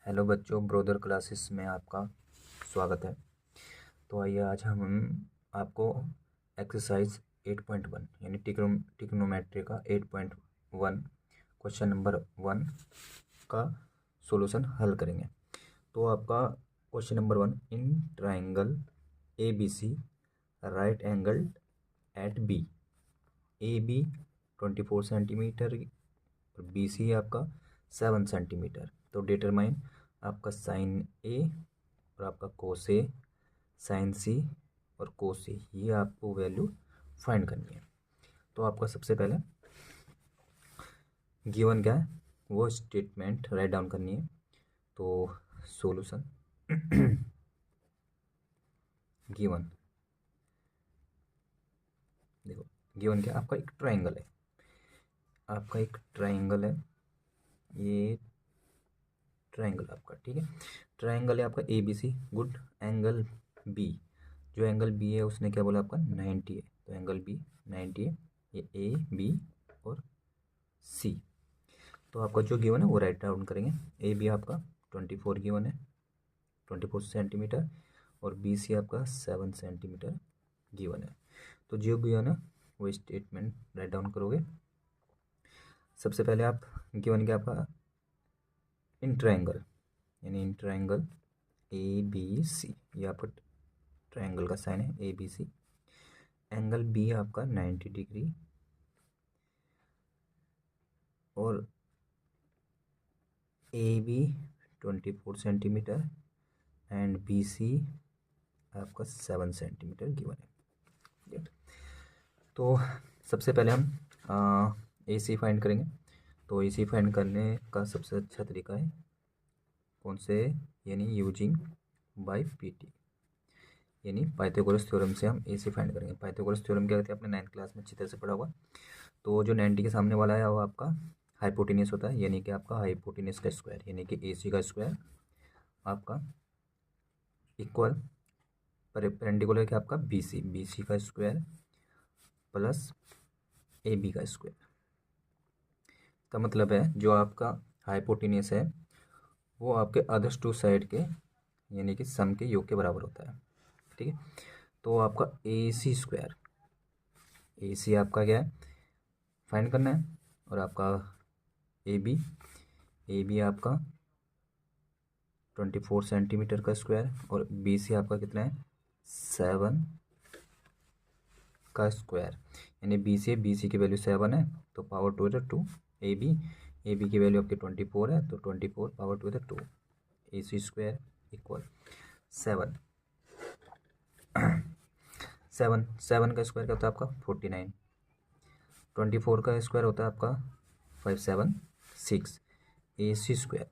Hello बच्चों, brother classes में आपका स्वागत है। तो आइए आज हम आपको एक्सरसाइज 8.1 यानी ट्रिग्नोमेट्री का 8.1 क्वेश्चन नंबर 1 का सॉल्यूशन हल करेंगे। तो आपका question number 1, in triangle A B C right angle at B, A B 24 centimetre और बी सी आपका 7 सेंटीमीटर। तो डिटरमाइन आपका साइन ए और आपका कोस ए, साइन सी और कोस ए, ये आपको वैल्यू फाइंड करनी है। तो आपका सबसे पहले गिवन क्या है वो स्टेटमेंट राइट डाउन करनी है। तो सॉल्यूशन गिवन, देखो गिवन क्या, आपका एक ट्राइंगल है, आपका एक ट्राइंगल है, ये ट्राइंगल आपका, ठीक है। ट्राइंगल है आपका A B C, good. Angle B, जो एंगल बी है उसने क्या बोला आपका 90 है, तो एंगल बी 90 है। ये ए बी और सी, तो आपका जो गिवन है वो राइट डाउन करेंगे। ए बी आपका 24 गिवन है, 24 सेंटीमीटर, और बी सी आपका 7 सेंटीमीटर गिवन है। तो जो गिवन है वो स्टेटमेंट राइट डाउन करोगे। सबसे पहले आप गिवन क्या आपका इन ट्राइंगल, यानी इन ट्राइंगल ए बी सी, ये आपका ट्राइंगल का साइन है A B C. Angle B आपका 90 डिग्री और A B 24 centimetre and B C आपका 7 सेंटीमीटर गिवन है। तो सबसे पहले हम ए सी फाइंड करेंगे। तो ए सी फाइंड करने का सबसे अच्छा तरीका है कौन से, यानी यूजिंग बाय पीटी, यानी पाइथागोरस थ्योरम से हम ए सी फाइंड करेंगे। पाइथागोरस थ्योरम क्या कहते हैं, आपने 9th क्लास में अच्छी तरह से पढ़ा होगा। तो जो 90 के सामने वाला है वो आपका हाइपोटेनियस होता है, यानी कि आपका हाइपोटेनियस का स्क्वायर, यानी कि ए सी का स्क्वायर आपका इक्वल परपेंडिकुलर के आपका बी सी का स्क्वायर प्लस ए बी का स्क्वायर। का मतलब है जो आपका हाइपोटेनियस है वो आपके अदर्स टू साइड के यानी कि सम के योग के बराबर होता है, ठीक है। तो आपका ए सी स्क्वायर, ए सी आपका क्या है फाइंड करना है, और आपका ए बी आपका 24 सेंटीमीटर का स्क्वायर, और बी सी आपका कितना है 7 का स्क्वायर, यानी बी सी की वैल्यू 7 है तो पावर 2 इधर 2। ए बी की वैल्यू आपकी 24 है तो 24 पावर 2 इधर 2। ए सी स्क्वायर इक्वल 7 7 का स्क्वायर क्या होता है आपका 49। 24 का स्क्वायर होता है आपका 576। ए सी स्क्वायर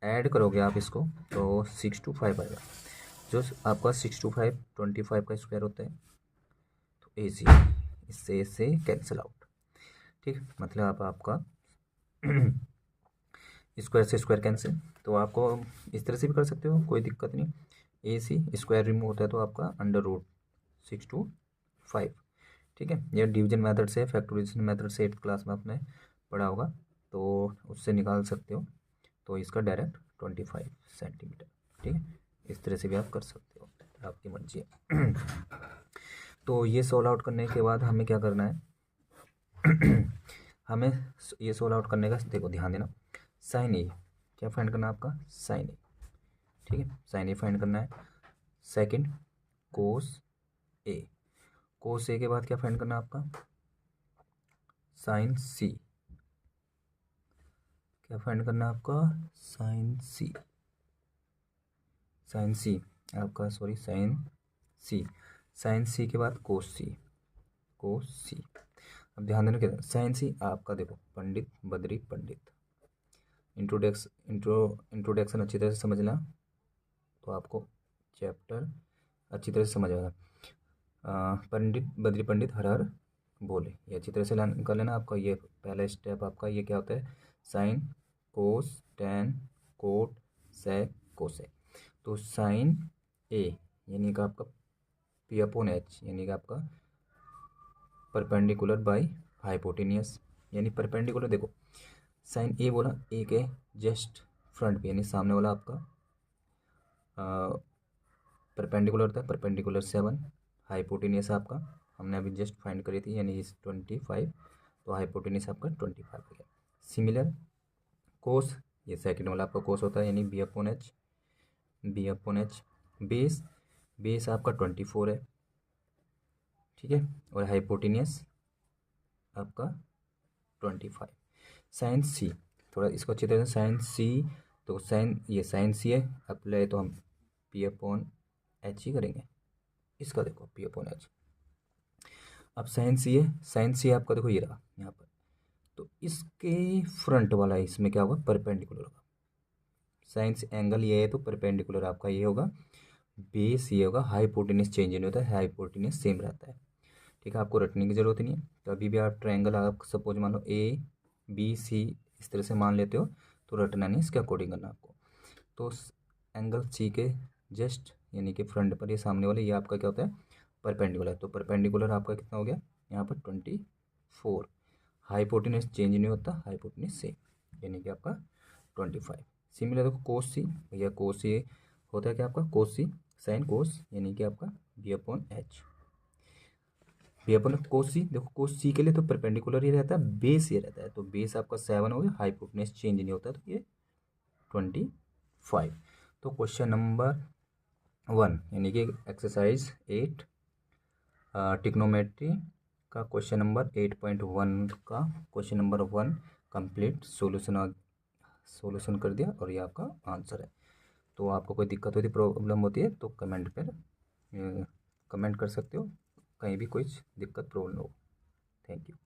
ऐड करोगे आप इसको तो 625 आएगा, जो आपका 625 25 का स्क्वायर होता है। तो ए सी इससे कैंसिल आउट, ठीक। मतलब आप आपका स्क्वायर से स्क्वायर कैंसिल, तो आपको इस तरह से भी कर सकते हो, कोई दिक्कत नहीं। ए सी स्क्वायर रिमूव होता है तो आपका अंडर रूट 625, ठीक है। यह डिवीजन मेथड से, फैक्टराइजेशन मेथड से 8th क्लास में आपने पढ़ा होगा, तो उससे निकाल सकते हो। तो इसका डायरेक्ट 25 सेंटीमीटर, ठीक है। इस तरह से भी आप कर सकते हो, आपकी मर्जी है। तो ये सोल्व आउट करने के बाद हमें क्या करना है हमें ये सोल्व आउट करने का, देखो ध्यान देना, साइन ए क्या फाइंड करना है आपका साइन ए, ठीक है। साइन ए फाइंड करना है। सेकंड कोस ए, कोस ए के बाद क्या फाइंड करना है आपका साइन सी, क्या फाइंड करना है आपका साइन सी, साइन सी आपका सॉरी साइन सी, साइन सी के बाद कोस सी, कोस सी। अब ध्यान देना क्या, साइन सी आपका देखो पंडित बद्री पंडित, इंट्रोडक्शन अच्छी तरह से समझना तो आपको चैप्टर अच्छी तरह से समझ आएगा। पंडित बद्री पंडित हर हर बोले, ये अच्छी तरह से कर लेना। आपका ये पहला स्टेप आपका ये क्या होता है sine cos tan cot sec cosec. तो साइन ए यानी कि आपका पी अपॉन एच, यानी कि आपका परपेंडिकुलर बाय हाइपोटेनियस, यानी परपेंडिकुलर देखो साइन ए बोला ए के जस्ट फ्रंट पे, यानी सामने वाला आपका परपेंडिकुलर था, परपेंडिकुलर 7, हाइपोटेनियस आपका हमने अभी जस्ट फाइंड करी थी यानी 25, तो हाइपोटेनियस आपका 25 हो गया। सिमिलर कोस, ये सेकंड वाला आपका कोस होता है यानी बी अपॉन एच। बेस आपका 24 है, ठीक है, और हाइपोटेनियस आपका 25। साइन सी, थोड़ा इसको अच्छी तरह से साइन सी, तो साइन सी है, अप्लाई तो हम पी अपॉन एच ही करेंगे, इसका देखो पी अपॉन एच। अब साइन सी है, साइन सी आपका देखो ये रहा यहाँ पर, तो इसके फ्रंट वाला इसमें क्या होगा, परपेंडिकुलर होगा। साइन एंगल ये है तो परपेंडिकुलर आपका ये होगा, बेस ये होगा, हाइपोटेनियस चेंज नहीं होता है, हाइपोटेनियस सेम रहता है, ठीक है, आपको रटने की जरूरत नहीं है। तो अभी भी आप ट्रायंगल, आप सपोज मान लो ए बी सी इस तरह से मान लेते हो, तो रटना नहीं, इसके अकॉर्डिंग करना आपको। तो एंगल सी के जस्ट यानी कि फ्रंट पर, ये सामने वाले, ये आपका क्या होता है, परपेंडिकुलर। तो परपेंडिकुलर आपका कितना हो गया यहाँ पर 24, हाइपोटेनियस चेंज नहीं होता, हाइपोटेनियस सेम, यानी कि आपका 25। सिमिलर देखो कोस सी, भैया कोस सी होता है क्या आपका, कोस सी साइन कोस, यानी कि आपका b upon h. B upon cos c, देखो कोस सी के लिए तो परपेंडिकुलर ही रहता है, बेस ये रहता है, तो बेस आपका 7 हो गया, हाइपोटेनियस चेंज नहीं होता, तो ये 25। तो क्वेश्चन नंबर 1 यानी कि एक्सरसाइज 8 ट्रिग्नोमेट्री का क्वेश्चन नंबर 8.1 का क्वेश्चन नंबर 1 कंप्लीट सोल्यूशन कर दिया, और ये आपका आंसर है। तो आपको कोई दिक्कत होती, प्रॉब्लम होती है तो कमेंट पर कमेंट कर सकते हो, कहीं भी कोई दिक्कत प्रॉब्लम हो। Thank you.